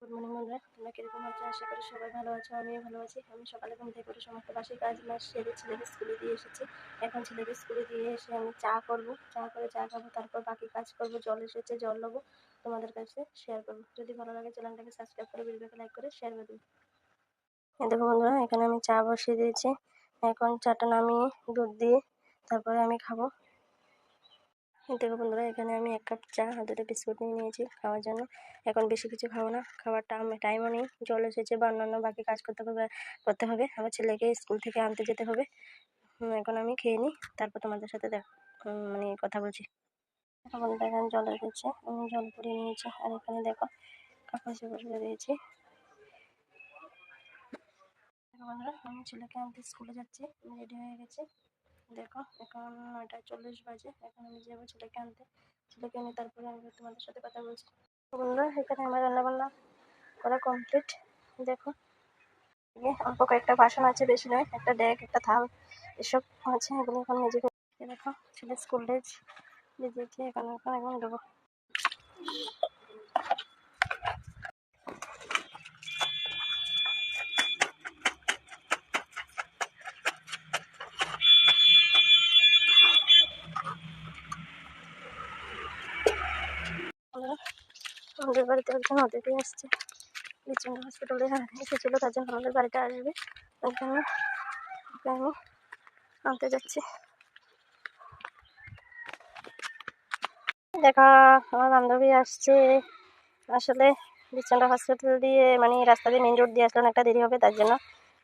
Good morning বন্ধুরা, তোমরা কিরকম আছো? আশা করি সবাই ভালো আছো, আমিও ভালো আছি। আমি সকালে ঘুম থেকে করে সমস্ত বাসি কাজ বাজ সেরে ছেলেকে স্কুলে দিয়ে এসেছি। এখন ছেলেকে স্কুলে দিয়ে এসে আমি চা করবো, চা করে চা খাবো, তারপর বাকি কাজ করবো। জল এসেছে, জল নেবো, তোমাদের কাছে শেয়ার করবো। যদি ভালো লাগে চ্যানেলটাকে সাবস্ক্রাইব করে ভিডিওটাকে লাইক করে শেয়ার করে দেবো। দেখো বন্ধুরা, এখানে আমি চা বসিয়ে দিয়েছি। এখন চাটা নামিয়ে দুধ দিয়ে তারপরে আমি খাবো। দেখো বন্ধুরা, এখানে আমি 1 কাপ চা আর 2টা বিস্কুট নিয়ে নিয়েছি খাওয়ার জন্য। এখন বেশি কিছু খাবো না, খাবার টাইমও নেই। জল এসেছে বা অন্যান্য বাকি কাজ করতে হবে। আমার ছেলেকে স্কুল থেকে আনতে যেতে হবে। এখন আমি খেয়ে নিই, তারপর তোমাদের সাথে মানে কথা বলছি। দেখো বন্ধুরা, এখানে জল এসেছে, আমি জল পুড়িয়ে নিয়েছি। আর এখানে দেখো কাপড় চোপড় ফেলে দিয়েছি। দেখো বন্ধুরা, আমি ছেলেকে আনতে স্কুলে যাচ্ছি, আমি রেডি হয়ে গেছি। দেখো এখন 9:40 বাজে। এখন আমি যাবো ছেলেকে আনতে। ছেলেকে এনে তারপরে আমি তোমাদের সাথে কথা বলছি। বন্ধুরা, এখানে আমার রান্নাবান্না করা কমপ্লিট। দেখো অল্প কয়েকটা বাসন আছে, বেশি নয়। একটা ডেক, একটা থাল, এসব আছে। এগুলো এখন নিজে দেখো ছেলে স্কুল ড্রেস ভিজেছি, এখন দেবো। আমাদের বাড়িতে একজন অতিথি আসছে, বিচন্ডা হসপিটালে এসেছিল, তার জন্য আমাদের বাড়িতে আসবে। তার জন্য ওকে আমি আনতে যাচ্ছি। দেখো আমার বান্ধবী আসছে। আসলে বিচন্ডা হসপিটাল দিয়ে মানে রাস্তা দিয়ে মেন রোড দিয়ে আসলে অনেকটা দেরি হবে, তার জন্য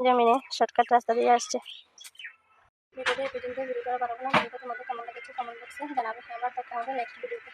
জমিনে শর্টকাট রাস্তা দিয়ে আসছে। ভিডিওটা এই পর্যন্ত, ভিডিওটা পারবো না। ভিডিওটা তোমাদের কেমন লেগেছে কমেন্ট বক্সে জানাবে। আবার দেখা হবে নেক্সট ভিডিওতে।